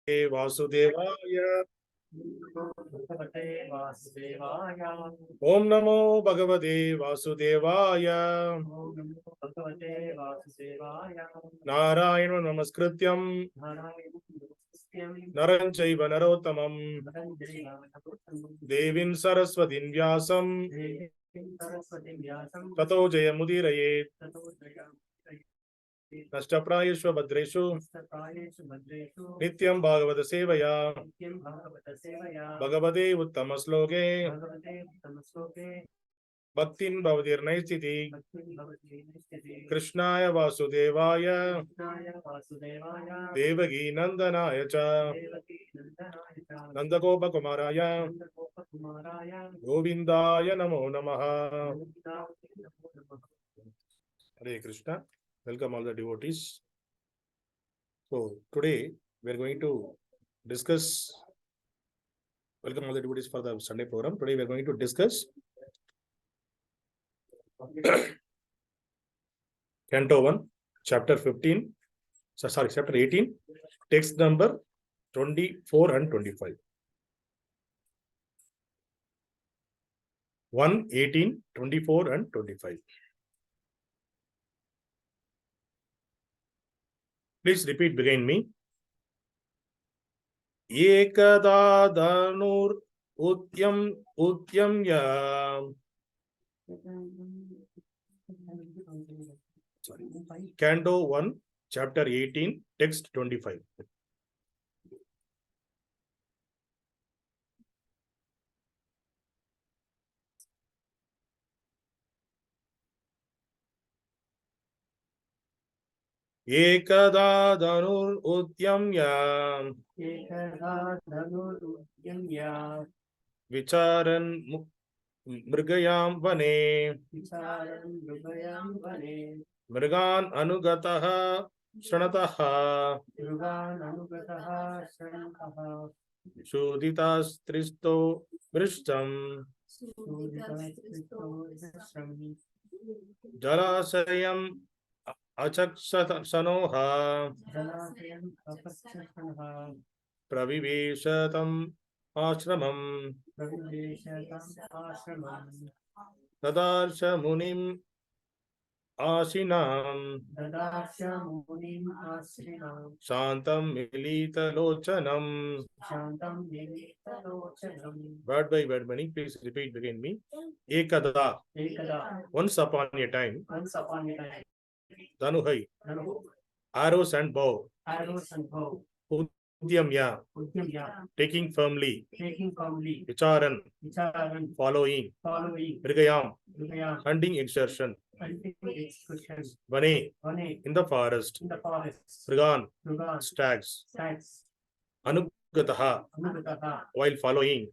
Vasudevaya. Om Namo Bhagavate Vasudevaya. Narayana Namaskrityam Naram Chaiva Narottamam Devim Saraswatim Vyasam Tato Jayamudiraye Nashtaprayeshva Bhadreshu Nityam Bhagavata Sevaya Bhagavate Uttamasloke Bhaktin Bhavatir Naistiti Krishnaya Vasudevaya Devagi Nandanaya Cha Nandagopa Kumaraya Govindaya Namo Namaha. Hare Krishna. Welcome all the devotees. So today we are going to discuss. Welcome all the devotees for the Sunday program. Today we are going to discuss Canto 1, Chapter 15. Sorry, Chapter 18, text number 24 and 25. 1, 18, 24 and 25. Please repeat behind me. Ekadā dhanur udyamya. Canto 1, Chapter 18, text 25. Ekadā dhanur udyamya. Vicaran mṛgayāṁ vane. mṛgān anugataḥ śrāntaḥ. kṣudhitas tṛṣito bhṛśam. jalāśayam acakṣāṇaḥ. praviveśa āśramam. dadarśa munim āsīnaṁ. śrāntaṁ mīlita-locanam. Word by word meaning, please repeat behind me. Ekadā. Once upon a time. Dhanur. Arrows and bow. Udyamya. Taking firmly. Vicaran. Following. mṛgayāṁ. Hunting exertion. Vane. In the forest. mṛgān. Stags. anugataḥ. While following.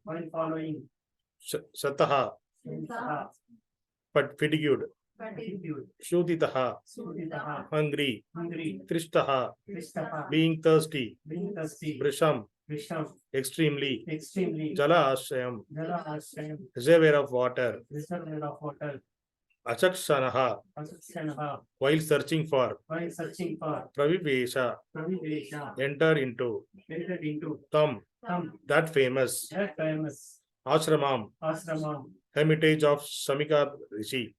śrāntaḥ. But fatigued. kṣudhitas. Hungry. tṛṣito. Being thirsty. bhṛśam. Extremely. jalāśayam. Reservoir of water. acakṣāṇaḥ. While searching for. praviveśa. Enter into. tam. That famous. āśramam. Hermitage of Śamīka Ṛṣi.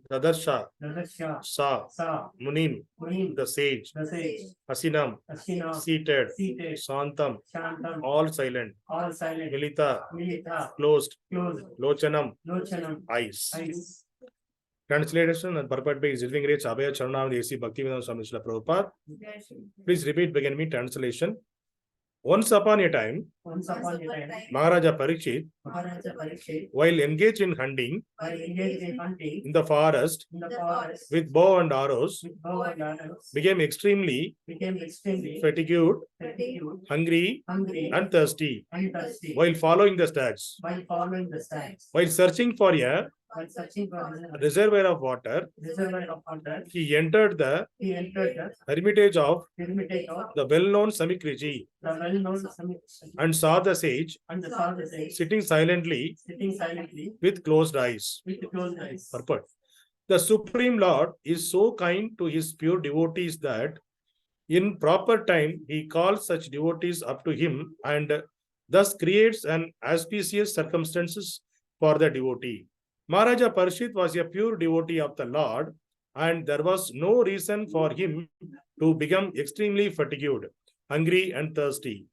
dadarśa. Sa. munim. The sage. āsīnaṁ. Seated. śrāntaṁ. All silent. mīlita. Closed. locanam. Eyes. Translation and purport by His Living Grace Abhaya Charanam A.C. Bhakti-Vedanta Swami Śrīla Prabhupada. Please repeat behind me. Translation. Once upon a time, Mahārāja Parīkṣit, while engaged in hunting in the forest with bow and arrows, became extremely fatigued, hungry, and thirsty while following the stags. While searching for a reservoir of water, he entered the hermitage of the well-known Śamīka Ṛṣi and saw the sage sitting silently with closed eyes. Purport. The Supreme Lord is so kind to his pure devotees that In proper time, he calls such devotees up to him and thus creates an auspicious circumstances for the devotee. Mahārāja Parīkṣit was a pure devotee of the Lord, and there was no reason for him to become extremely fatigued, hungry, and thirsty.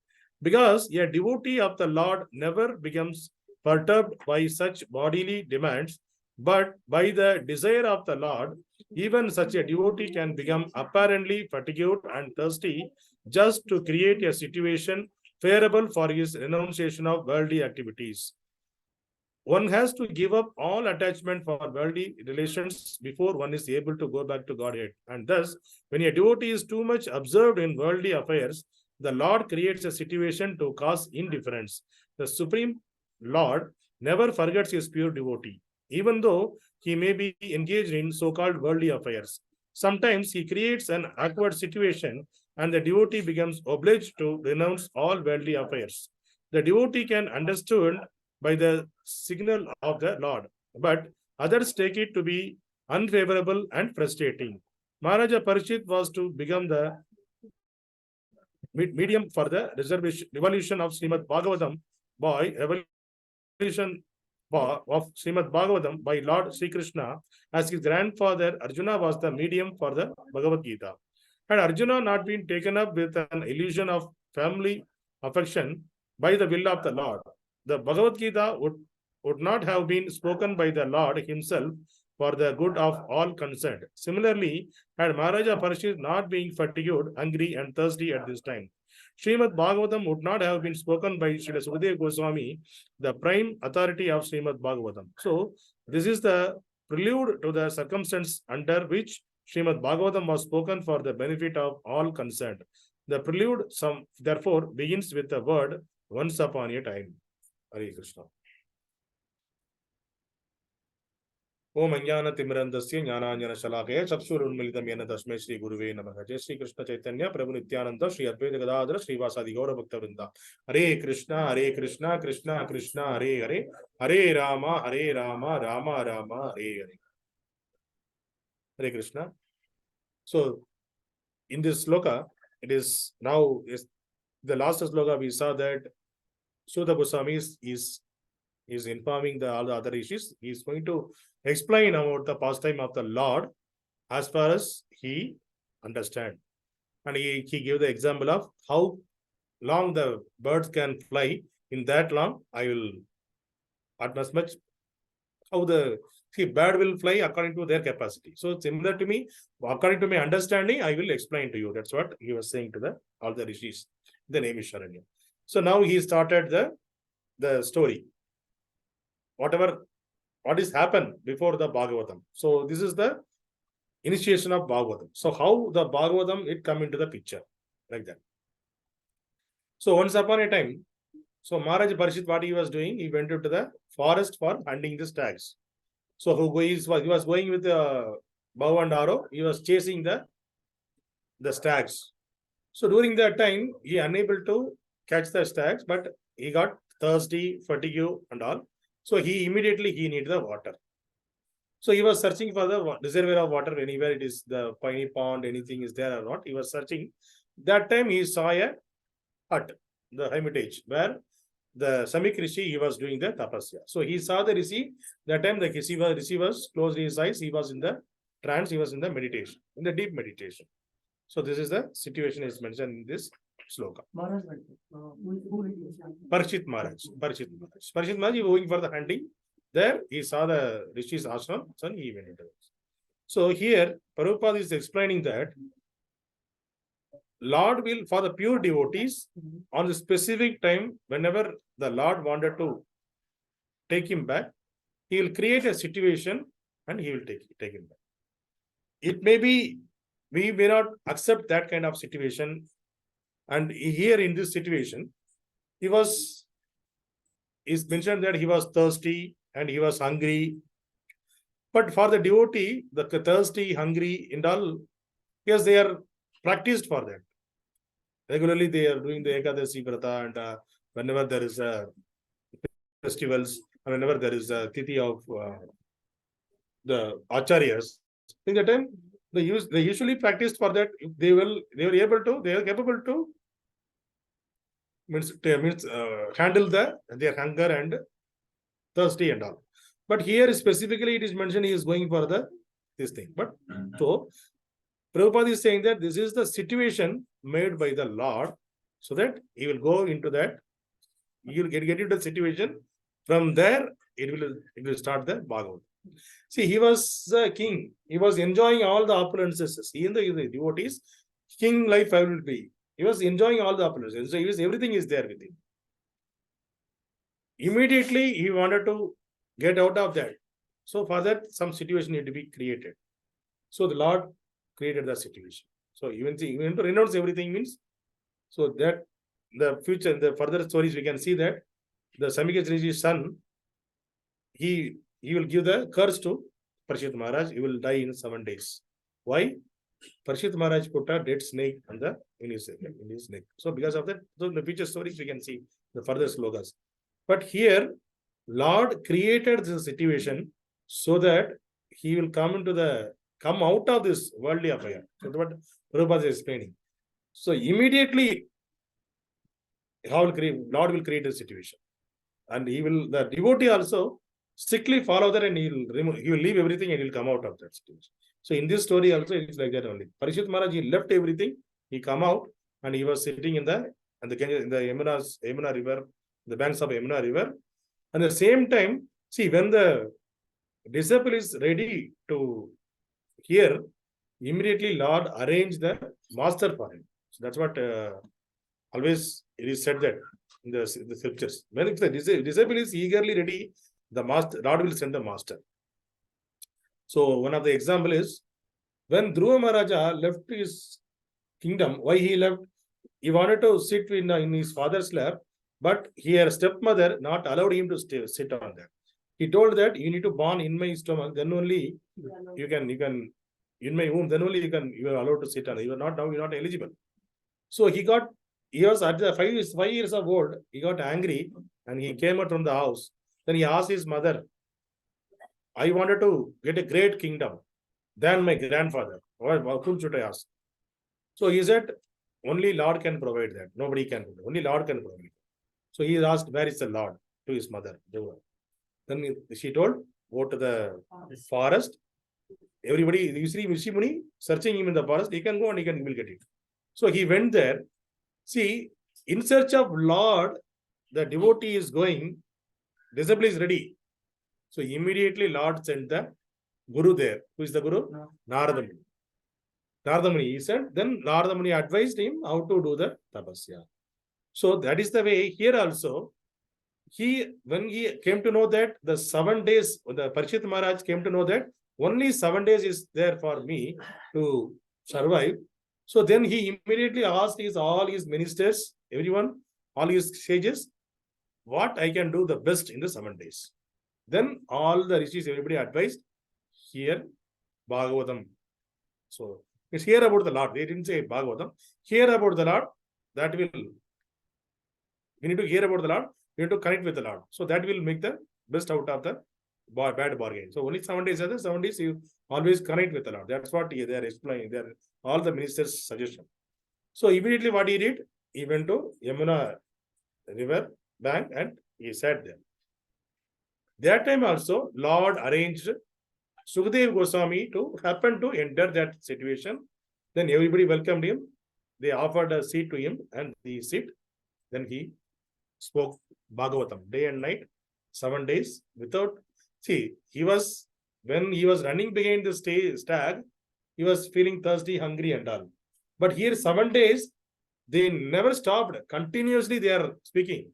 Because a devotee of the Lord never becomes perturbed by such bodily demands, but by the desire of the Lord, even such a devotee can become apparently fatigued and thirsty just to create a situation favorable for his renunciation of worldly activities. One has to give up all attachment for worldly relations before one is able to go back to Godhead. And thus, when a devotee is too much absorbed in worldly affairs, the Lord creates a situation to cause indifference. The Supreme Lord never forgets his pure devotee, even though he may be engaged in so-called worldly affairs. Sometimes he creates an awkward situation and the devotee becomes obliged to renounce all worldly affairs. The devotee can understand by the signal of the Lord, but others take it to be unfavorable and frustrating. Mahārāja Parīkṣit was to become the medium for the revolution of Śrīmad-Bhāgavatam by revolution of Śrīmad-Bhāgavatam by Lord Śrī Kṛṣṇa, as his grandfather Arjuna was the medium for the Bhagavad-gītā. Had Arjuna not been taken up with an illusion of family affection by the will of the Lord, the Bhagavad-gītā would not have been spoken by the Lord himself for the good of all concerned. Similarly, had Mahārāja Parīkṣit not been fatigued, hungry, and thirsty at this time, Śrīmad-Bhāgavatam would not have been spoken by Śrīla Śukadeva Gosvāmī, the prime authority of Śrīmad-Bhāgavatam. So, this is the prelude to the circumstance under which Śrīmad-Bhāgavatam was spoken for the benefit of all concerned. The prelude, therefore, begins with the word once upon a time. Hare Krishna. Om Ajnana Timirandasya Jnananjana Shalakaya Chakshurunmilitam Yena Tasmai Shri Guruve Namaha. Jai Shri Krishna Chaitanya Prabhu Nityananda Shri Advaita Gadadhara Shri Vasadi Gaura Bhakta Vrinda. Hare Krishna Krishna Krishna Hare Hare Hare Rama Rama Rama Hare Hare. Hare Krishna. So in this sloka, it is now the last sloka we saw that Śrīla Gosvāmī is informing all the other rishis. He is going to explain about the pastime of the Lord as far as he understands. And he gave the example of how long the birds can fly. In that long, I will, at as much, how the bird will fly according to their capacity. So similar to me, according to my understanding, I will explain to you. That's what he was saying to all the rishis. The name is Sharanya. So now he started the story. What is happened before the Bhagavatam. So this is the initiation of Bhagavatam. So how the Bhagavatam, it come into the picture, like that. So once upon a time, so Mahārāja Parīkṣit, what he was doing, he went into the forest for hunting the stags. So he was going with the bow and arrow, he was chasing the stags. So during that time, he unable to catch the stags, but he got thirsty, fatigue and all. So he immediately needed the water. So he was searching for the reservoir of water anywhere it is, the piney pond, anything is there or not. He was searching. That time he saw a hut, the hermitage, where the Śamīka Ṛṣi, he was doing the tapasya. So he saw the Rishi. That time the Rishi was closed his eyes. He was in the trance. He was in the meditation, in the deep meditation. So this is the situation is mentioned in this sloka. Parīkṣit Mahārāja. Parīkṣit Mahārāja, he was going for the hunting. There he saw the Rishi's ashram, so he went into it. So here Prabhupada is explaining that Lord will, for the pure devotees, on the specific time, whenever the Lord wanted to take him back, he will create a situation and he will take him back. It may be, we may not accept that kind of situation. And here in this situation, is mentioned that he was thirsty and he was hungry. But for the devotee, the thirsty, hungry, and all, yes, they are practiced for that. Regularly, they are doing the ekadā vrata, and whenever there is festivals, and whenever there is a tithi of the acharyas, in that time, They usually practiced for that. They were capable to handle their hunger and thirsty and all. But here specifically it is mentioned he is going for this thing. But so Prabhupada is saying that this is the situation made by the Lord, so that he will go into that. You will get into the situation. From there, it will start the Bhagavad. See, he was the king. He was enjoying all the opulences. He and the devotees, king life I will be. He was enjoying all the opulences. So everything is there with him. Immediately, he wanted to get out of that. So for that, some situation need to be created. So the Lord created the situation. So even to renounce everything means, so that the future, the further stories we can see that the Śamīka Ṛṣi's son, he will give the curse to Parīkṣit Maharaj. He will die in 7 days. Why? Parīkṣit Maharaj put a dead snake in his neck. So because of that, so in the future stories we can see the further slokas. But here, Lord created this situation so that he will come out of this worldly affair. So what Prabhupada is explaining. So immediately, Lord will create a situation, and the devotee also strictly follow that, and he will leave everything and he will come out of that situation. So in this story also it is like that only. Parīkṣit Maharaj, he left everything, he come out, and he was sitting in the Yamuna river, the banks of Yamuna river. And at the same time, see, when the disciple is ready to hear, immediately Lord arranged the master for him. So that's what always it is said that in the scriptures. When the disciple is eagerly ready, the Lord will send the master. So one of the example is when Dhruva Maharaja left his kingdom. Why he left? He wanted to sit in his father's lap, but her stepmother not allowed him to sit on that. He told that you need to born in my stomach, then only you can in my womb, then only you are allowed to sit on it. You are not eligible. So he was at the 5 years of old, he got angry and he came out from the house. Then he asked his mother, I wanted to get a great kingdom than my grandfather. Whom should I ask? So he said, only Lord can provide that. Nobody can. Only Lord can provide it. So he asked, where is the Lord? To his mother. Then she told, go to the forest. Everybody, you see Rishi Muni searching him in the forest, he can go and he will get it. So he went there. See, in search of Lord, the devotee is going, disciple is ready. So immediately Lord sent the Guru there. Who is the Guru? Narada Muni. Narada Muni, he said, then Narada Muni advised him how to do the tapasya. So that is the way here also. When he came to know that the 7 days, the Parīkṣit Maharaj came to know that only 7 days is there for me to survive. So then he immediately asked all his ministers, everyone, all his sages, what I can do the best in the 7 days. Then all the rishis, everybody advised, hear Bhagavatam. So it's hear about the Lord. They didn't say Bhagavatam. Hear about the Lord. That will, we need to hear about the Lord. We need to connect with the Lord. So that will make the best out of the bad bargain. So only 7 days are there. 7 days you always connect with the Lord. That's what they are explaining. They're all the ministers' suggestion. So immediately what he did, he went to Yamuna river bank and he sat there. That time also, Lord arranged Śukadeva Gosvāmī to happen to enter that situation. Then everybody welcomed him. They offered a seat to him and he sit. Then he spoke Bhagavatam day and night, 7 days without. See, when he was running behind the stag, he was feeling thirsty, hungry and all. But here 7 days, they never stopped. Continuously they are speaking.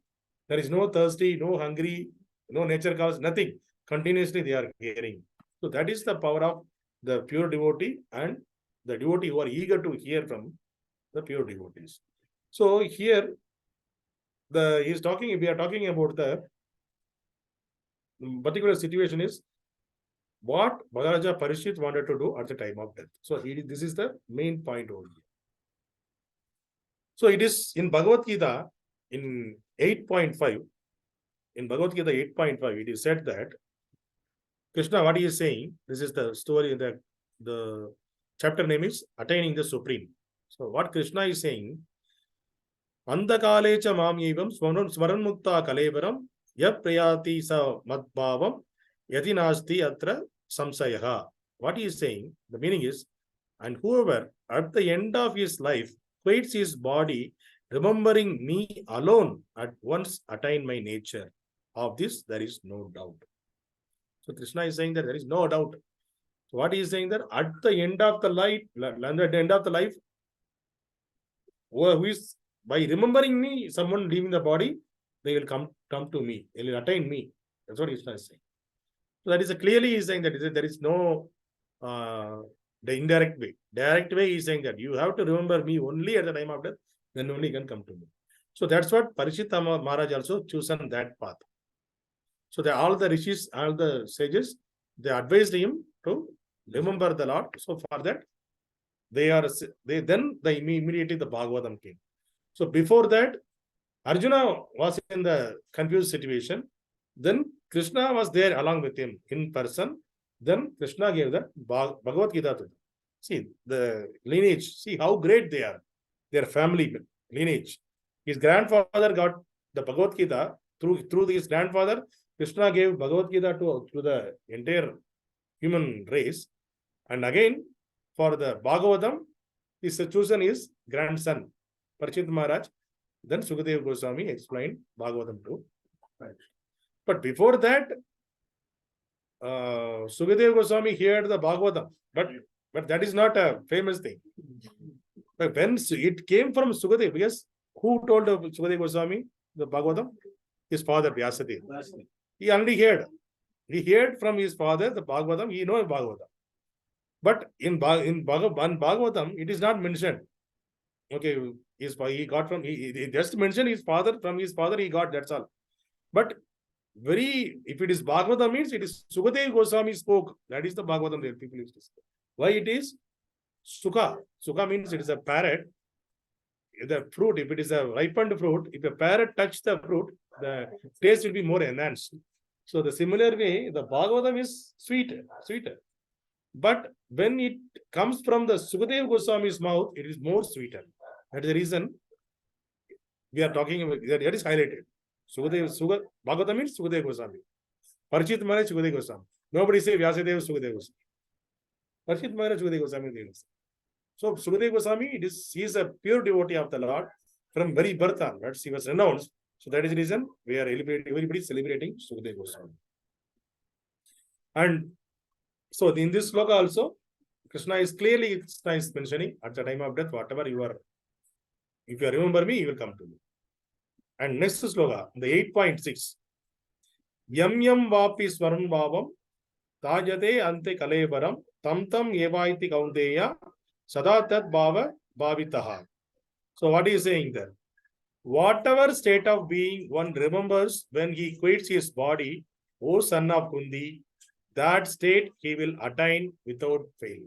There is no thirsty, no hungry, no nature cause, nothing. Continuously they are hearing. So that is the power of the pure devotee and the devotee who are eager to hear from the pure devotees. So here, we are talking about the particular situation is what Mahārāja Parīkṣit wanted to do at the time of death. So this is the main point over here. So it is in Bhagavad-gītā in 8.5. In Bhagavad-gītā 8.5, it is said that Krishna, what he is saying, this is the story, the chapter name is Attaining the Supreme. So what Krishna is saying, Andakalecha mam evam smaranmukta kalevaram yap prayati sa madbhavam yati nasti atra samsayaha. What he is saying, the meaning is, and whoever at the end of his life quiets his body, remembering me alone, at once attain my nature. Of this there is no doubt. So Krishna is saying that there is no doubt. So what he is saying that at the end of the life, who is by remembering me, someone leaving the body, they will come to me, they will attain me. That's what Krishna is saying. So that is clearly he is saying that there is no the indirect way. Direct way he is saying that you have to remember me only at the time of death, then only you can come to me. So that's what Parīkṣit Maharaj also chosen that path. So all the rishis, all the sages, they advised him to remember the Lord. So for that, they immediately the Bhagavatam came. So before that, Arjuna was in the confused situation. Then Krishna was there along with him in person. Then Krishna gave the Bhagavad-gītā to them. See the lineage, see how great they are, their family lineage. His grandfather got the Bhagavad-gītā. Through his grandfather, Krishna gave Bhagavad-gītā to the entire human race. And again, for the Bhagavatam, his chosen his grandson, Parīkṣit Maharaj. Then Śukadeva Gosvāmī explained Bhagavatam to. But before that, Śukadeva Gosvāmī heard the Bhagavatam. But that is not a famous thing. But when it came from Śukadeva, because who told Śukadeva Gosvāmī the Bhagavatam? His father, Vyasadeva. He only heard. He heard from his father the Bhagavatam. He knows Bhagavatam. But in Bhagavatam, it is not mentioned. Okay, he got from, he just mentioned his father, from his father he got, that's all. But if it is Bhagavatam, means it is Śukadeva Gosvāmī spoke. That is the Bhagavatam that people used to say. Why it is? Sukha. Sukha means it is a parrot. The fruit, if it is a ripened fruit, if a parrot touches the fruit, the taste will be more enhanced. So the similar way, the Bhagavatam is sweeter. But when it comes from the Śukadeva Gosvāmī's mouth, it is more sweeter. That is the reason we are talking about, that is highlighted. Bhagavatam means Śukadeva Gosvāmī. Parīkṣit Maharaj, Śukadeva Gosvāmī. Nobody say Vyasadeva, Śukadeva Gosvāmī. Parīkṣit Maharaj, Śukadeva Gosvāmī. So Śukadeva Gosvāmī, he is a pure devotee of the Lord from very birth onwards. He was renounced. So that is the reason we are everybody celebrating Śukadeva Gosvāmī. And so in this sloka also, Krishna is clearly mentioning at the time of death, whatever you are, if you remember me, you will come to me. And next sloka, the 8.6. Yam yam vapi swaran bhavam tajate ante kalevaram tam evaiti kaunteya sadatat bhava bhavitaha. So what is saying there? Whatever state of being one remembers when he quits his body, O son of Kundi, that state he will attain without fail.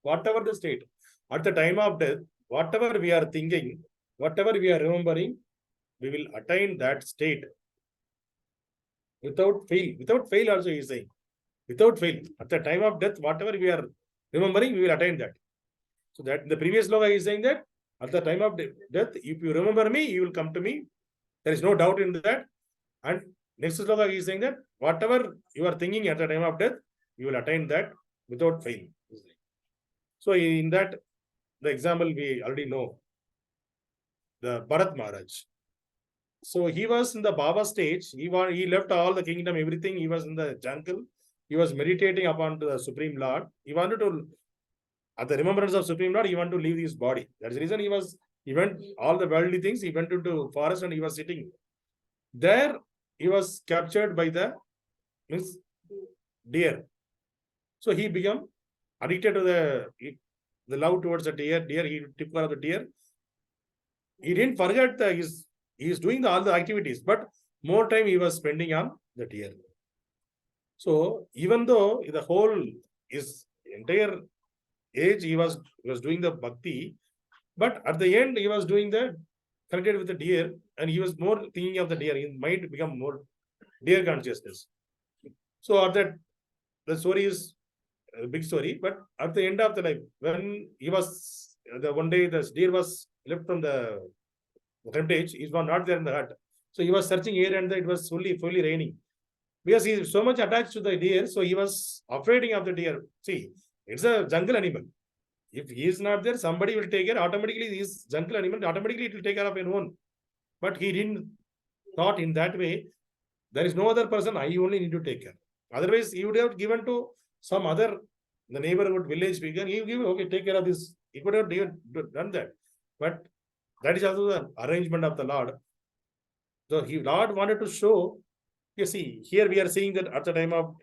Whatever the state, at the time of death, whatever we are thinking, whatever we are remembering, we will attain that state without fail. Without fail also he is saying. Without fail. At the time of death, whatever we are remembering, we will attain that. So that in the previous sloka he is saying that at the time of death, if you remember me, you will come to me. There is no doubt in that. And next sloka he is saying that whatever you are thinking at the time of death, you will attain that without fail. So in that, the example we already know, the Bharat Maharaj. So he was in the Baba stage. He left all the kingdom, everything. He was in the jungle. He was meditating upon the Supreme Lord. He wanted to, at the remembrance of Supreme Lord, he wanted to leave his body. That's the reason he went all the worldly things. He went into forest and he was sitting there. He was captured by the deer. So he became addicted to the love towards the deer. He took care of the deer. He didn't forget he is doing all the activities, but more time he was spending on the deer. So even though the whole his entire age he was doing the bhakti, but at the end he was doing the connected with the deer, and he was more thinking of the deer. His mind become more deer consciousness. So at that, the story is a big story. But at the end of the life, when he was, one day the deer was left from the hermitage, he was not there in the hut. So he was searching here and there, it was fully raining. Because he is so much attached to the deer, so he was afraid of the deer. See, it's a jungle animal. If he is not there, somebody will take care. Automatically, this jungle animal, automatically it will take care of your own. But he didn't thought in that way. There is no other person, I only need to take care. Otherwise, he would have given to some other, the neighborhood village figure. He would give, okay, take care of this. He could have done that. But that is also the arrangement of the Lord. So Lord wanted to show, you see, here we are seeing that at the time of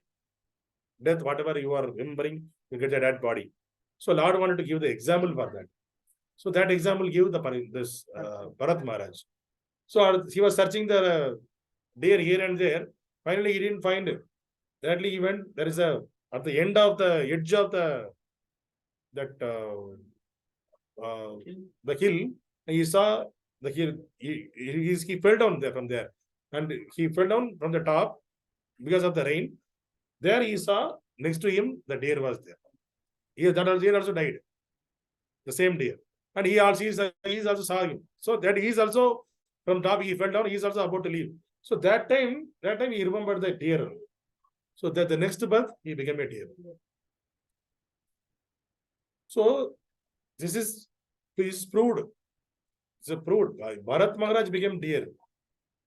death, whatever you are remembering, you get a dead body. So Lord wanted to give the example for that. So that example gave this Bharat Maharaj. So he was searching the deer here and there. Finally, he didn't find it. Thirdly, he went, there is a, at the end of the edge of the hill, he saw the hill. He fell down there from there. And he fell down from the top because of the rain. There he saw next to him, the deer was there. That deer also died. The same deer. And he also saw him. So that he is also, from top he fell down, he is also about to leave. So that time he remembered the deer. So that the next birth, he became a deer. So this is proved. It's a proved. Bharat Maharaj became deer.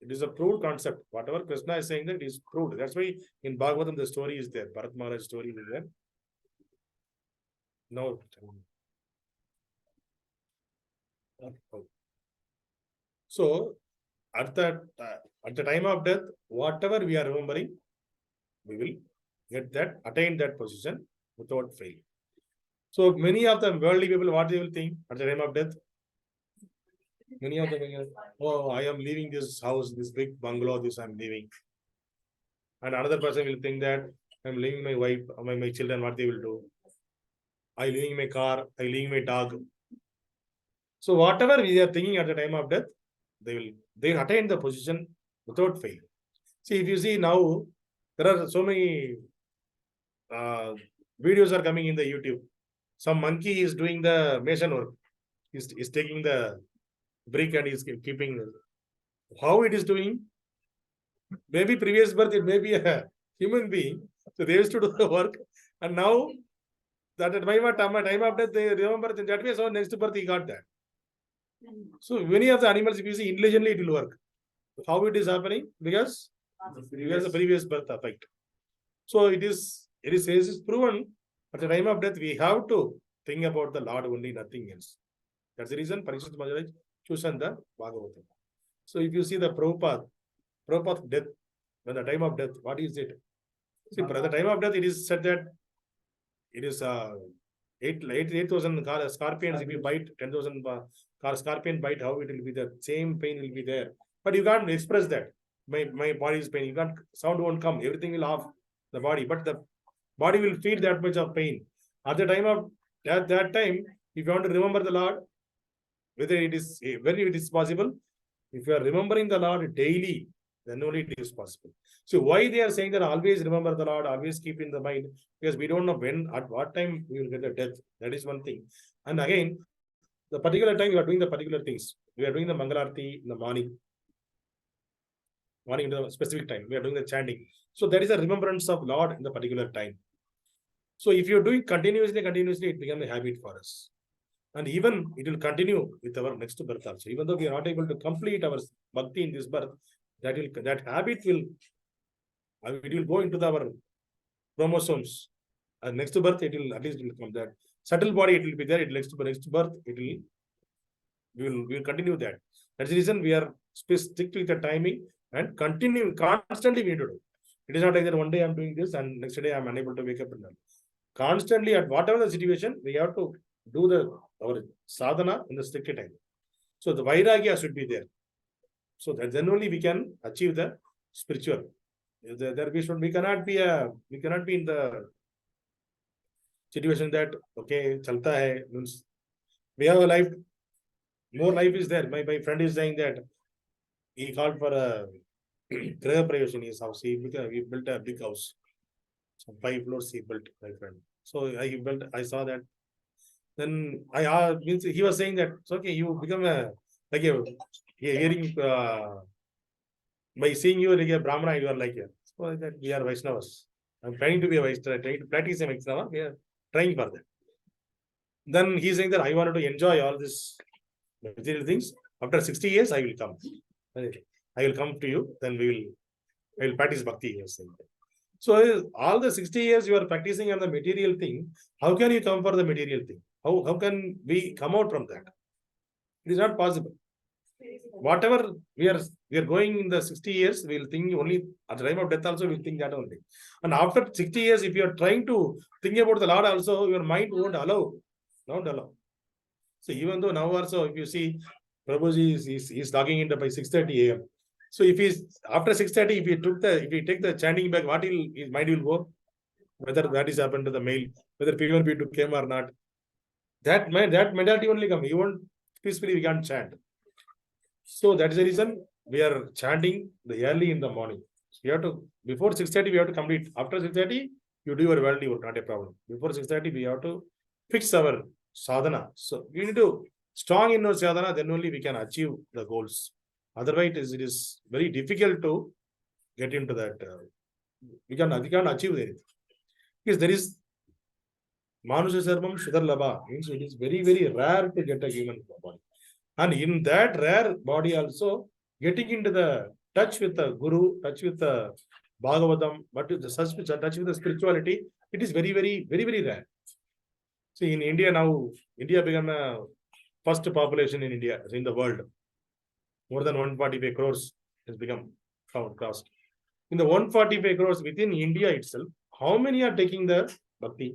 It is a proved concept. Whatever Krishna is saying, that is proved. That's why in Bhagavatam the story is there. Bharat Maharaj story is there. No. So at the time of death, whatever we are remembering, we will get that, attain that position without fail. So many of the worldly people, what they will think at the time of death? Many of them, oh, I am leaving this house, this big bungalow, this I am leaving. And another person will think that I am leaving my wife, my children, what they will do? I am leaving my car, I am leaving my dog. So whatever we are thinking at the time of death, they attain the position without fail. See, if you see now, there are so many videos are coming in the YouTube. Some monkey is doing the mason work. He's taking the brick and he's keeping. How it is doing? Maybe previous birth it may be a human being. So they used to do the work, and now that at my time of death they remember in that way. So next birth he got that. So many of the animals, if you see intelligently, it will work. How it is happening? Because the previous birth effect. So it is proven at the time of death we have to think about the Lord only, nothing else. That's the reason Parīkṣit Maharaj chosen the Bhagavatam. So if you see the Prabhupada death, when the time of death, what is it? See, at the time of death, it is said that it is 8,000 scorpions. If you bite 10,000 scorpion bite, how it will be, the same pain will be there. But you can't express that. My body is pain. You can't, sound won't come. Everything will off the body, but the body will feel that much of pain. At the time of that time, if you want to remember the Lord, whether it is possible, if you are remembering the Lord daily, then only it is possible. So why they are saying that always remember the Lord, always keep in the mind? Because we don't know when, at what time we will get the death. That is one thing. And again, the particular time you are doing the particular things. We are doing the Mangalarti in the morning in the specific time. We are doing the chanting. So that is a remembrance of Lord in the particular time. So if you are doing continuously, it becomes a habit for us. And even it will continue with our next birth also. Even though we are not able to complete our bhakti in this birth, that habit will go into our chromosomes. And next birth, it will at least come. That subtle body, it will be there. Next birth, we will continue that. That's the reason we are stick with the timing and continue constantly. We need to do. It is not like that one day I'm doing this and next day I'm unable to wake up and done. Constantly, at whatever the situation, we have to do our sadhana in the strict time. So the vairagya should be there. So that then only we can achieve the spiritual. We cannot be in the situation that okay, chalta hai, means we have a life. More life is there. My friend is saying that he called for a praviveśa in his house. We built a big house. So 5 floors he built, my friend. So I saw that. Then means he was saying that it's okay, you become a hearing by seeing you like a Brahmana, you are like a. So that we are Vaisnavas. I'm trying to be a Vaisnava, trying to practice a Vaisnava. We are trying for that. Then he's saying that I wanted to enjoy all this material things. After 60 years, I will come. I will come to you. Then I will practice bhakti. He was saying that. So all the 60 years you are practicing on the material thing, how can you come for the material thing? How can we come out from that? It is not possible. Whatever we are going in the 60 years, we will think only at the time of death also we will think that only. And after 60 years, if you are trying to think about the Lord also, your mind won't allow. Not allow. So even though now also, if you see, Prabhuji is talking in by 6:30 a.m. So if he's after 6:30, if he take the chanting back, his mind will go? Whether that is happened to the male, whether P1, came or not. That mentality only come. You won't peacefully we can't chant. So that is the reason we are chanting the early in the morning. So we have to before 6:30 we have to complete. After 6:30 you do your worldly work, not a problem. Before 6:30 we have to fix our sadhana. So we need to strong in our sadhana, then only we can achieve the goals. Otherwise it is very difficult to get into that. We can't achieve anything. Because there is Manusha Sugar Laba, means it is very, very rare to get a human body. And in that rare body also, getting into the touch with the Guru, touch with the Bhagavatam, but the touch with the spirituality, it is very, very, very, very rare. See, in India now, India became a first population in India, in the world. More than 145 crores has become crossed. In the 145 crores within India itself, how many are taking the bhakti?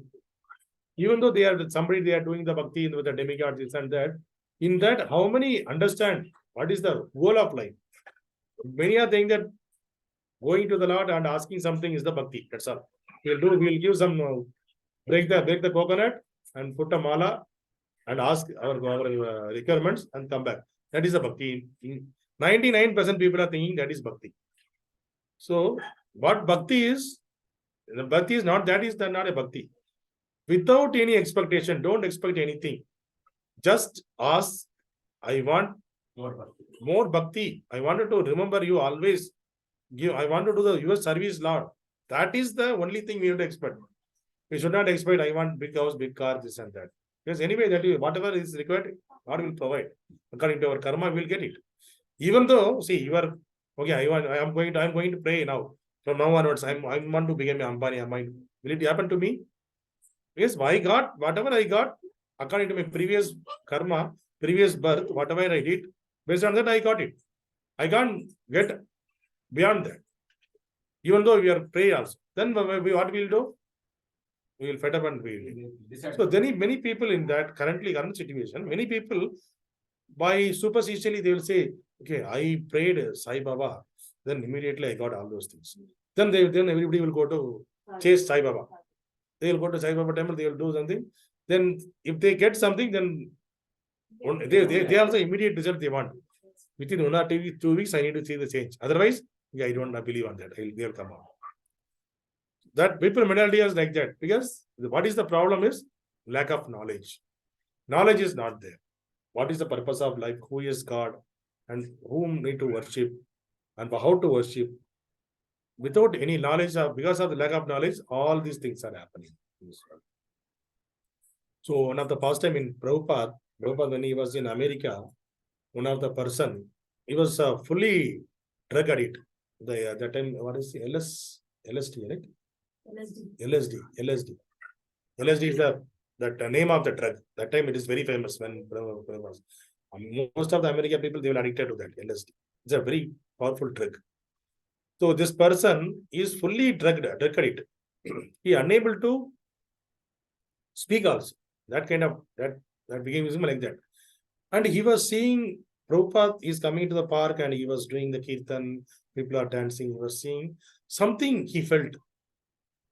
Even though they are doing the bhakti with the demigods, this and that, in that, how many understand what is the goal of life? Many are saying that going to the Lord and asking something is the bhakti. That's all. We'll give some, break the coconut and put a mala and ask our requirements and come back. That is the bhakti. 99% people are thinking that is bhakti. So, what bhakti is? The bhakti is not, that is not a bhakti. Without any expectation, don't expect anything. Just ask, I want more bhakti. I wanted to remember you always. I want to do your service, Lord. That is the only thing we have to expect. We should not expect, I want big house, big car, this and that. Because anyway, whatever is required, God will provide. According to our karma, we will get it. Even though, see, you are, okay, I'm going to pray now. From now onwards, I want to become an Ambani. Will it happen to me? Because I got, whatever I got, according to my previous karma, previous birth, whatever I did, based on that, I got it. I can't get beyond that. Even though we are praying also. Then what we will do? We will fed up and we will. So then many people in that current situation, many people, by superficially, they will say, okay, I prayed Sai Baba, then immediately I got all those things. Then everybody will go to chase Sai Baba. They will go to Sai Baba temple, they will do something. Then if they get something, then they also immediate result they want. Within 1 or 2 weeks, I need to see the change. Otherwise, I don't believe on that. They will come out. That people mentality is like that. Because what is the problem is lack of knowledge. Knowledge is not there. What is the purpose of life? Who is God? And whom need to worship? And how to worship? Without any knowledge, because of the lack of knowledge, all these things are happening. So one of the past time in Prabhupada, when he was in America, one of the person, he was fully drug addict. That time, what is the LSD, right? LSD is the name of the drug. That time it is very famous when most of the American people, they were addicted to that LSD. It's a very powerful drug. So this person is fully drug addict. He unable to speak also. That became like that. And he was seeing Prabhupada is coming to the park and he was doing the kirtan, people are dancing, he was seeing something he felt.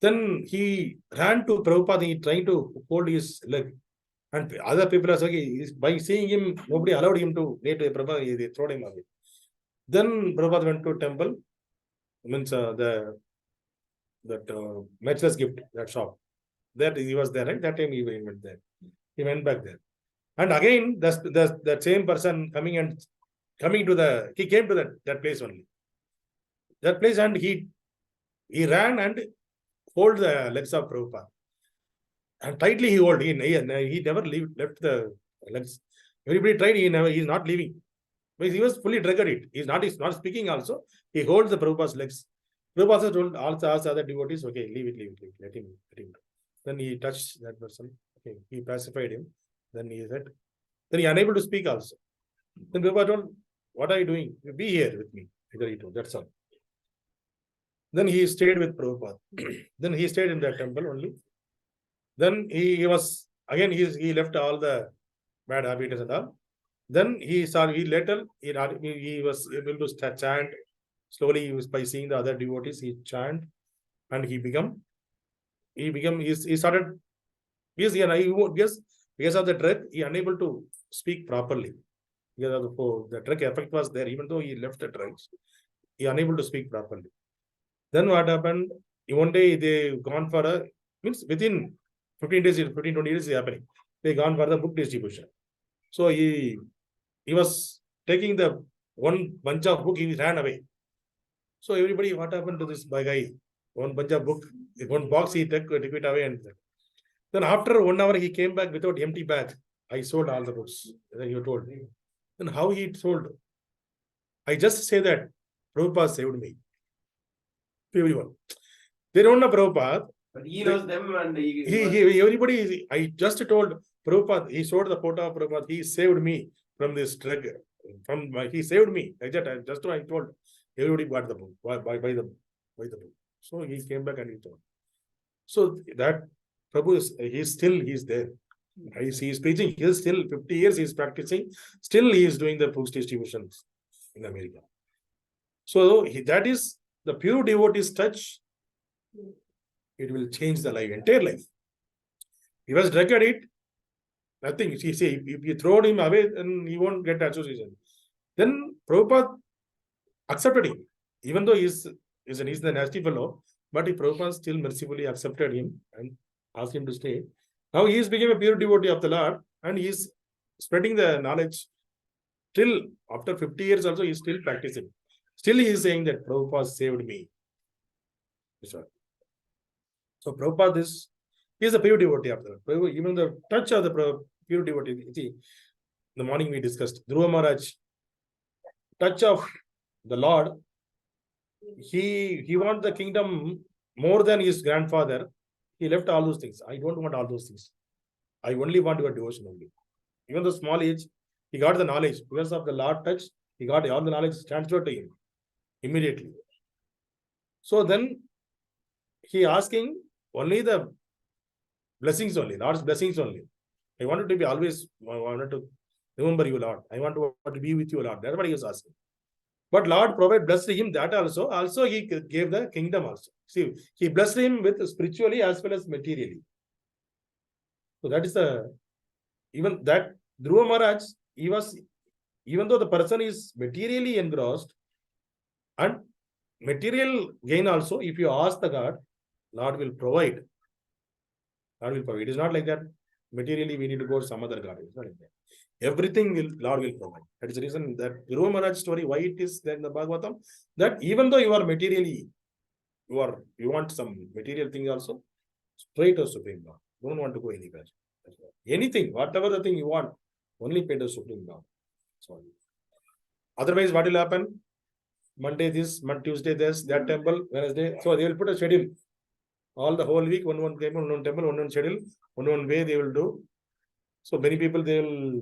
Then he ran to Prabhupada, he tried to hold his leg. And other people are saying, by seeing him, nobody allowed him to get to Prabhupada, they threw him away. Then Prabhupada went to temple, means that matchless gift, that shop. That he was there, right? That time he went there. He went back there. And again, the same person coming to he came to that place only. That place, and he ran and hold the legs of Prabhupada. And tightly he hold. He never left the legs. Everybody tried, he's not leaving. Because he was fully drugged. He's not speaking also. He holds the Prabhupada's legs. Prabhupada told also asked other devotees, okay, leave it. Let him go. Then he touched that person. Okay, he pacified him. Then he said, then he unable to speak also. Then Prabhupada told, what are you doing? Be here with me. That's all. Then he stayed with Prabhupada. Then he stayed in that temple only. Then he was, again, he left all the bad habits and all. Then he was able to chant. Slowly, he was by seeing the other devotees, he chant, and he started, because of the drug, he unable to speak properly. Because of the drug effect was there, even though he left the drugs, he unable to speak properly. Then what happened? One day they gone for within 15 days, 15-20 days is happening. They gone for the book distribution. So he was taking the one bunch of book, he ran away. So everybody, what happened to this guy? One bunch of book, one box he took it away, and then after 1 hour he came back without empty bag. I sold all the books. Then you told me. Then how he sold? I just say that Prabhupada saved me. Everyone. They don't know Prabhupada. But he knows them, and everybody. I just told Prabhupada. He showed the photo of Prabhupada. He saved me from this drug. He saved me. I told everybody bought the book. Buy the book. So he came back and he told. So that Prabhu he's there. He's preaching. He's still 50 years. He's practicing. Still he is doing the books distributions in America. So that is the pure devotee's touch. It will change the entire life. He was drugged it. Nothing. See, if you throw him away, then he won't get association. Then Prabhupada accepted him, even though he's the nasty fellow, but Prabhupada still mercifully accepted him and asked him to stay. Now he is become a pure devotee of the Lord, and he is spreading the knowledge. Till after 50 years also, he is still practicing. Still he is saying that Prabhupada saved me. So Prabhupada is a pure devotee of the Lord. Even the touch of the pure devotee. See, the morning we discussed, Dhruva Maharaj, touch of the Lord, he wants the kingdom more than his grandfather. He left all those things. I don't want all those things. I only want your devotion only. Even the small age, he got the knowledge. Because of the Lord touch, he got all the knowledge transferred to him immediately. So then he asking only the blessings only, Lord's blessings only. I wanted to be always, I wanted to remember you, Lord. I want to be with you, Lord. That's what he was asking. But Lord blessed him that also. Also he gave the kingdom also. See, he blessed him with spiritually as well as materially. So that is even that Dhruva Maharaj, he was, even though the person is materially engrossed and material gain also, if you ask the God, Lord will provide. Lord will provide. It is not like that. Materially, we need to go to some other God. It's not like that. Everything Lord will provide. That is the reason that Dhruva Maharaj story, why it is there in the Bhagavatam, that even though you are materially, you want some material thing also, straight to Supreme Lord. Don't want to go anywhere. Anything, whatever the thing you want, only pay to Supreme Lord. Sorry. Otherwise, what will happen? Monday this, Tuesday this, that temple, Wednesday. So they will put a schedule. All the whole week, one temple, one schedule, one way they will do. So many people, they will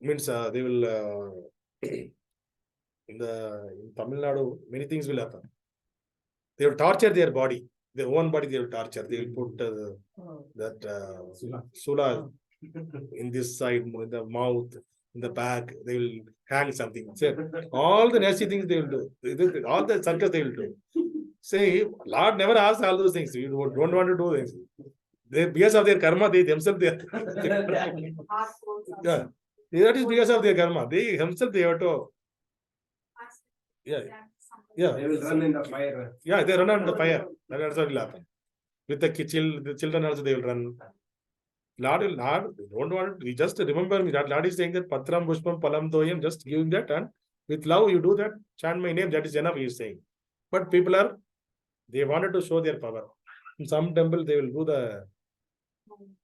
in Tamil Nadu, many things will happen. They will torture their body, their own body. They will torture. They will put sula in this side, in the mouth, in the back. They will hang something. So, all the nasty things they will do. All the circus they will do. Say, Lord never asked all those things. You don't want to do things. Because of their karma, they themselves they yeah. That is because of their karma. They themselves they have to. Yeah. They will run in the fire. Yeah, they run in the fire. That's what will happen. With the children also they will run. Lord will not, don't want, we just remember me that Lord is saying that Patram Pushpam Palam Doyam, just giving that, and with love you do that, chant my name, that is enough, he is saying. But people are, they wanted to show their power. In some temple they will do the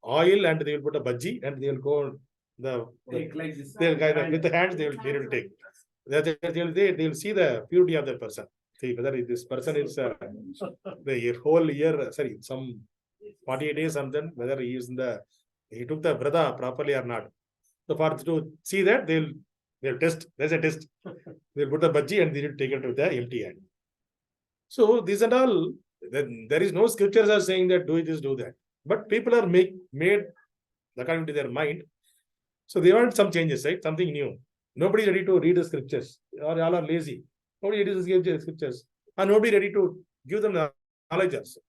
oil and they will put a bhaji and they will go like this. They'll guide with the hands they will take. They will see the purity of the person. See whether this person is the whole year, sorry, some 48 days something, whether he is in the, he took the vrata properly or not. So for to see that they'll test. There's a test. They'll put the bhaji and they will take it with the empty hand. So these and all, there is no scriptures are saying that do this, do that. But people are made according to their mind. So they want some changes, right? Something new. Nobody is ready to read the scriptures. Or all are lazy. Nobody ready to give the scriptures. And nobody ready to give them the knowledge also.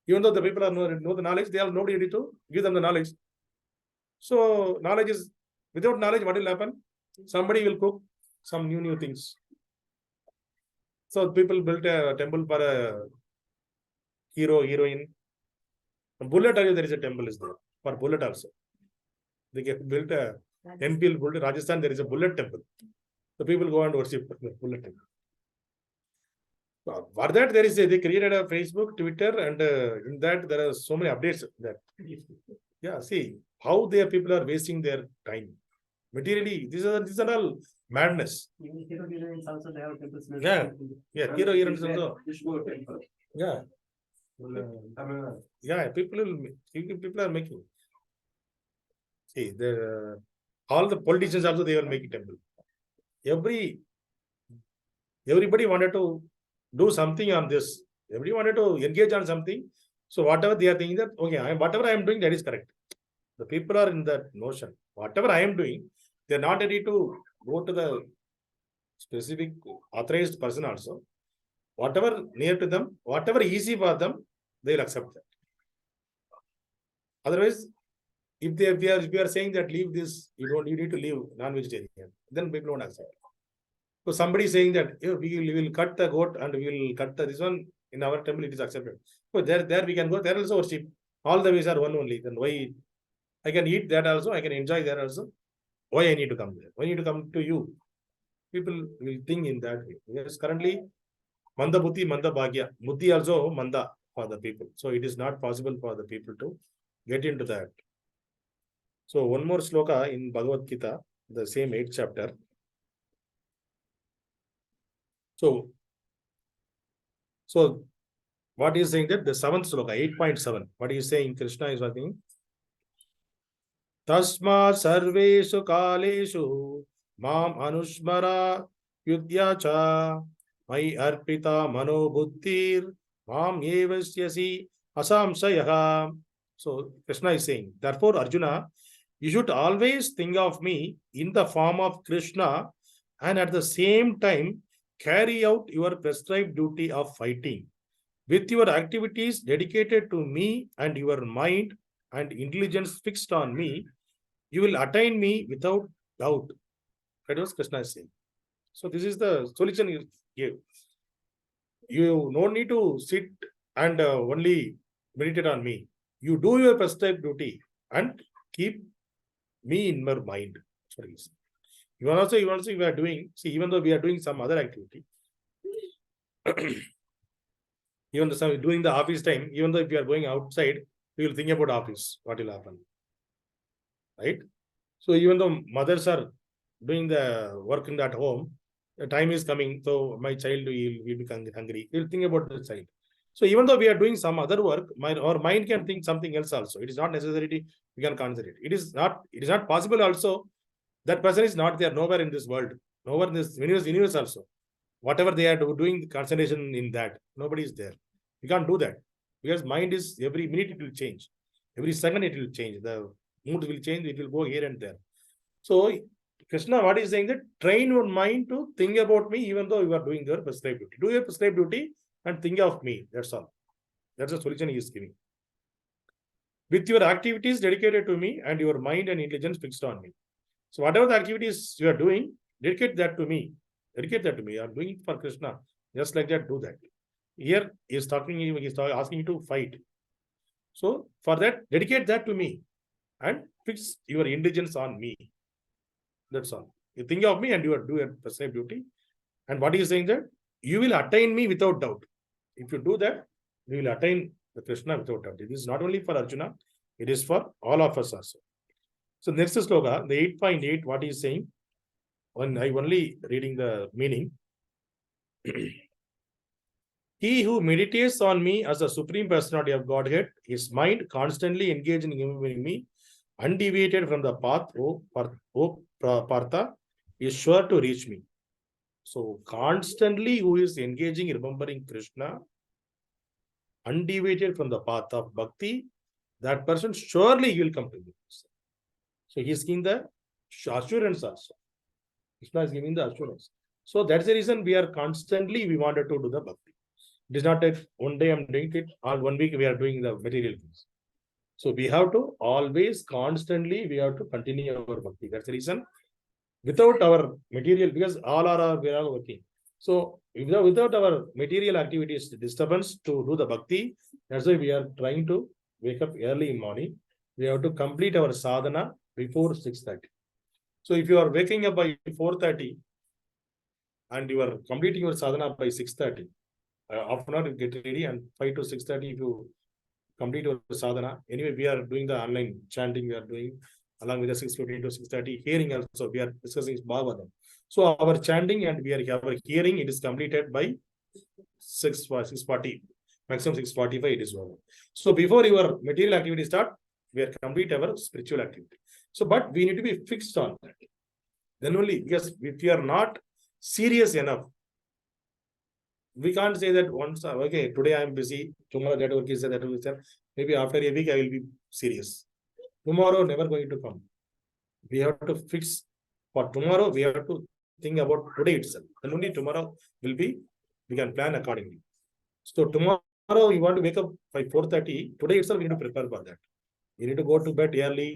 Even though the people are know the knowledge, they are nobody ready to give them the knowledge. So knowledge is, without knowledge, what will happen? Somebody will cook some new things. So people built a temple for a hero, heroine. Bullet, there is a temple is there for bullet also. They built a NPL bullet. Rajasthan, there is a bullet temple. The people go and worship the bullet temple. For that, there is they created a Facebook, Twitter, and in that there are so many updates. That yeah, see how their people are wasting their time. Materially, these are all madness. Hero heroines also they have temples. Yeah, hero heroines also. Yeah. Yeah, people are making. See, all the politicians also they will make a temple. Everybody wanted to do something on this. Everybody wanted to engage on something. So whatever they are thinking that okay, whatever I am doing, that is correct. The people are in that notion. Whatever I am doing, they are not ready to go to the specific authorized person also. Whatever near to them, whatever easy for them, they will accept that. Otherwise, if we are saying that leave this, you need to leave non-vegetarian, then people won't accept. So somebody is saying that we will cut the goat and we will cut this one in our temple, it is accepted. So there we can go, there also worship. All the ways are one only. Then why I can eat that also, I can enjoy that also. Why I need to come there? Why I need to come to you? People will think in that way. Yes, currently, Manda Buddhi, Manda Bhagya. Buddhi also Manda for the people. So it is not possible for the people to get into that. So one more sloka in Bhagavad-gītā, the same 8th chapter. So what is saying that the 7th sloka, 8.7. What is saying? Krishna is saying, Tasma sarveshu kaleshu mam anusmara yudhya mai arpita mano buddhir mam evasyasi asamsayaha. So Krishna is saying, therefore Arjuna, you should always think of me in the form of Krishna and at the same time carry out your prescribed duty of fighting. With your activities dedicated to me and your mind and intelligence fixed on me, you will attain me without doubt. That was Krishna is saying. So this is the solution you give. You don't need to sit and only meditate on me. You do your prescribed duty and keep me in your mind. Sorry. Even also we are doing, see, even though we are doing some other activity, even though doing the office time, even though if you are going outside, we will think about office, what will happen. Right? So even though mothers are doing the work in that home, the time is coming, so my child will be hungry. We'll think about the child. So even though we are doing some other work, our mind can think something else also. It is not necessary we can concentrate. It is not possible also. That person is not there nowhere in this world, nowhere in this universe also. Whatever they are doing, concentration in that, nobody is there. You can't do that because mind is every minute it will change, every second it will change. The mood will change, it will go here and there. So Krishna, what is saying that train your mind to think about me, even though you are doing your prescribed duty. Do your prescribed duty and think of me. That's all. That's the solution he is giving. With your activities dedicated to me and your mind and intelligence fixed on me. So whatever the activities you are doing, dedicate that to me. Dedicate that to me. You are doing it for Krishna. Just like that, do that. Here he is talking, he is asking you to fight. So for that, dedicate that to me and fix your indulgence on me. That's all. You think of me and you do your personal duty. And what he is saying that you will attain me without doubt. If you do that, you will attain the Krishna without doubt. It is not only for Arjuna, it is for all of us also. So next sloka, the 8.8, what he is saying, when I only reading the meaning. He who meditates on me as the Supreme Personality of Godhead, his mind constantly engaged in remembering me, undeviated from the path, O Partha, is sure to reach me. So constantly who is engaging, remembering Krishna, undeviated from the path of bhakti, that person surely will come to me. So he is giving the assurance also. Krishna is giving the assurance. So that's the reason we are constantly, we wanted to do the bhakti. It is not that one day I'm doing it, or 1 week we are doing the material things. So we have to always, constantly, we have to continue our bhakti. That's the reason. Without our material, because we are working. So without our material activities disturbance to do the bhakti, that's why we are trying to wake up early in morning. We have to complete our sadhana before 6:30. So if you are waking up by 4:30 and you are completing your sadhana by 6:30, half an hour you get ready, and 5 to 6:30 if you complete your sadhana. Anyway, we are doing the online chanting, we are doing along with the 6:15 to 6:30 hearing also. We are discussing Bhagavatam. So our chanting and our hearing, it is completed by 6:40, maximum 6:45 it is over. So before your material activity start, we are complete our spiritual activity. So but we need to be fixed on that. Then only, because if you are not serious enough, we can't say that once, okay, today I am busy, tomorrow that work is there, that work is there. Maybe after a week I will be serious. Tomorrow never going to come. We have to fix for tomorrow. We have to think about today itself. And only tomorrow will be, we can plan accordingly. So tomorrow you want to wake up by 4:30. Today itself you need to prepare for that. You need to go to bed early.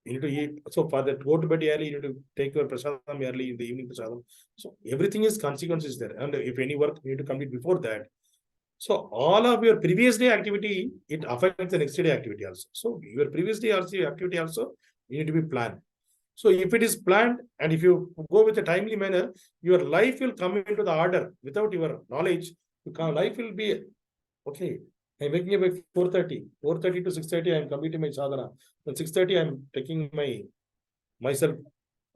You need to eat. So for that, go to bed early, you need to take your prasadam early in the evening prasadam. So everything is consequences there. And if any work you need to complete before that. So all of your previous day activity, it affects the next day activity also. So your previous day activity also, you need to be planned. So if it is planned and if you go with a timely manner, your life will come into the order. Without your knowledge, your life will be, okay, I'm waking up at 4:30. 4:30 to 6:30, I'm completing my sadhana. At 6:30, I'm taking myself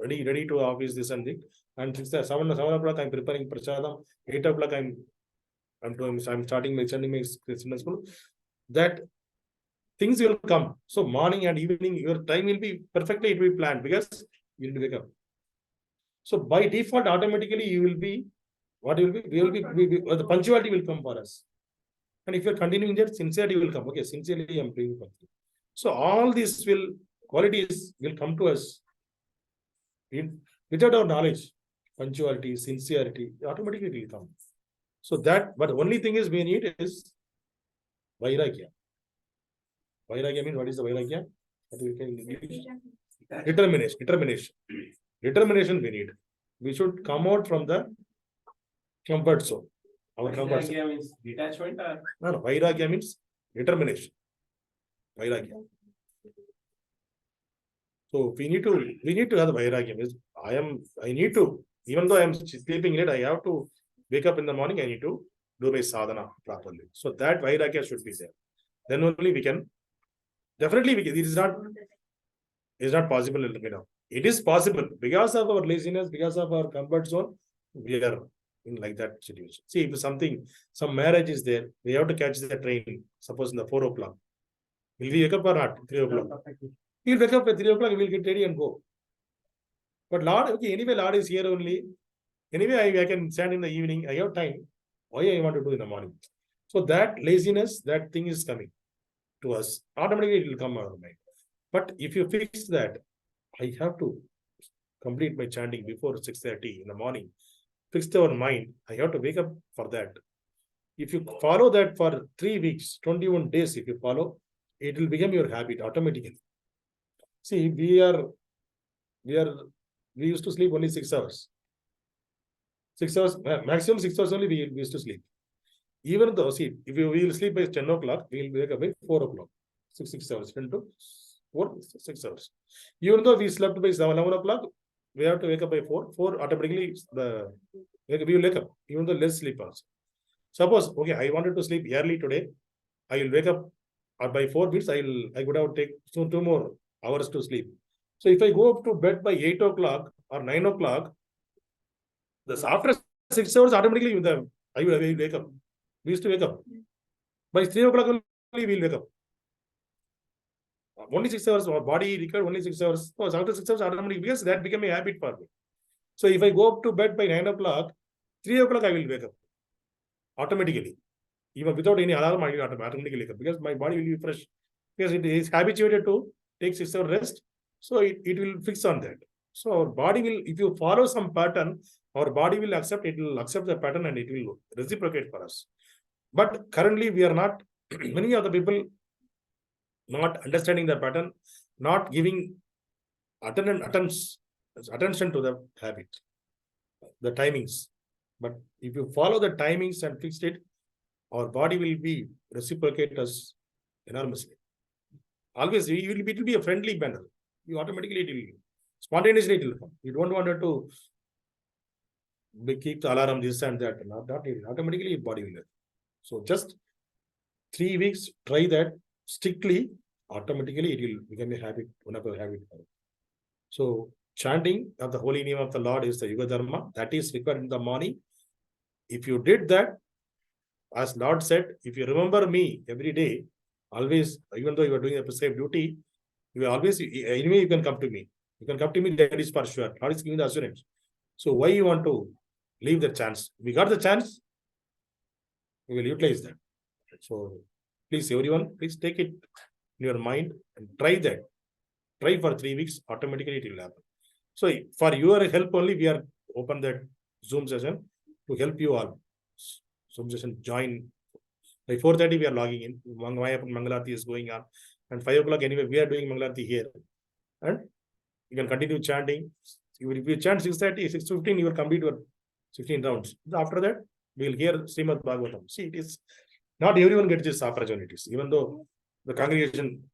ready to office this and that. And 7 o'clock, I'm preparing prasadam. 8 o'clock, I'm starting my sending my Christian school. That things will come. So morning and evening, your time will be perfectly, it will be planned because you will wake up. So by default, automatically you will be, what will be? The punctuality will come for us. And if you're continuing that, sincerity will come. Okay, sincerely I'm doing something. So all these qualities will come to us without our knowledge. Punctuality, sincerity, automatically will come. So that, but the only thing is we need is vairagya. Vairagya means, what is the vairagya? Determination. Determination we need. We should come out from the comfort zone. Our comfort zone. Vairagya means detachment or? No, vairagya means determination. Vairagya. So we need to have the vairagya. I need to, even though I am sleeping late, I have to wake up in the morning, I need to do my sadhana properly. So that vairagya should be there. Then only we can, definitely it is not possible, you know. It is possible because of our laziness, because of our comfort zone, we are in like that situation. See, if some marriage is there, we have to catch the train, suppose in the 4 o'clock. Will we wake up or not? 3 o'clock. He'll wake up at 3 o'clock, we will get ready and go. But Lord, okay, anyway, Lord is here only. Anyway, I can stand in the evening. I have time. Why I want to do in the morning? So that laziness, that thing is coming to us. Automatically, it will come out of mind. But if you fix that, I have to complete my chanting before 6:30 in the morning. Fix our mind. I have to wake up for that. If you follow that for 3 weeks, 21 days, if you follow, it will become your habit automatically. See, we used to sleep only 6 hours. 6 hours, maximum 6 hours only we used to sleep. Even though, see, if we will sleep by 10 o'clock, we will wake up by 4 o'clock. 6 hours, 10 to 4, 6 hours. Even though we slept by 11 o'clock, we have to wake up by 4. 4 automatically, we will wake up, even though less sleep also. Suppose, okay, I wanted to sleep early today. I will wake up by 4 minutes. I would have take 2 more hours to sleep. So if I go up to bed by 8 o'clock or 9 o'clock, after 6 hours, automatically I will wake up. We used to wake up. By 3 o'clock only we will wake up. Only 6 hours, our body required only 6 hours. So after 6 hours, automatically, because that became a habit for me. So if I go up to bed by 9 o'clock, 3 o'clock I will wake up. Automatically. Even without any alarm, I will automatically wake up. Because my body will be fresh. Because it is habituated to take 6 hours rest. So it will fix on that. So our body will, if you follow some pattern, our body will accept, it will accept the pattern and it will reciprocate for us. But currently we are not, many of the people not understanding the pattern, not giving attention to the habit, the timings. But if you follow the timings and fix it, our body will be reciprocate us enormously. Always it will be a friendly manner. You automatically it will spontaneously it will come. You don't want it to keep the alarm this and that. Not automatically your body will. So just 3 weeks, try that strictly. Automatically it will become a habit, one of a habit. So chanting of the holy name of the Lord is the Yuga Dharma. That is required in the morning. If you did that, as Lord said, if you remember me every day, always, even though you are doing the same duty, you will always, anyway, you can come to me. You can come to me, that is for sure. Lord is giving the assurance. So why you want to leave the chance? We got the chance, we will utilize that. So please, everyone, please take it in your mind and try that. Try for 3 weeks, automatically it will happen. So for your help only, we are open that Zoom session to help you all. Zoom session join. By 4:30 we are logging in. Mangalarti is going on. And 5 o'clock anyway, we are doing Mangalarti here. And you can continue chanting. If you chant 6:30, 6:15, you will complete your 16 rounds. After that, we will hear Śrīmad-Bhāgavatam. See, it is not everyone gets these opportunities, even though the congregation,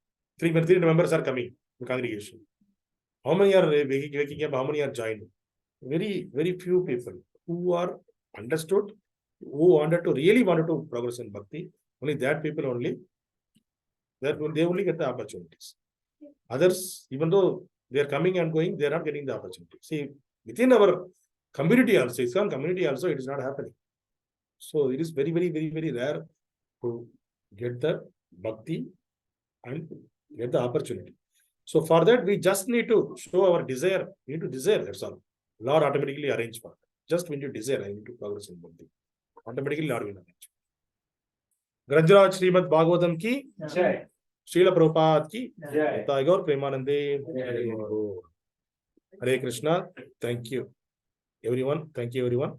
3 members are coming, the congregation. How many are waking up? How many are joining? Very, very few people who are understood, who really wanted to progress in bhakti. Only that people only, they only get the opportunities. Others, even though they are coming and going, they are not getting the opportunity. See, within our community also, Islam community also, it is not happening. So it is very, very, very, very rare to get the bhakti and get the opportunity. So for that, we just need to show our desire. We need to desire, that's all. Lord automatically arrange for it. Just when you desire, I need to progress in bhakti. Automatically Lord will arrange. Granjaraj Śrīmad-Bhāgavatam ki Jai. Śrīla Prabhupada ki Jai. Gaur Premanande. Hare Krishna. Thank you, everyone. Thank you, everyone.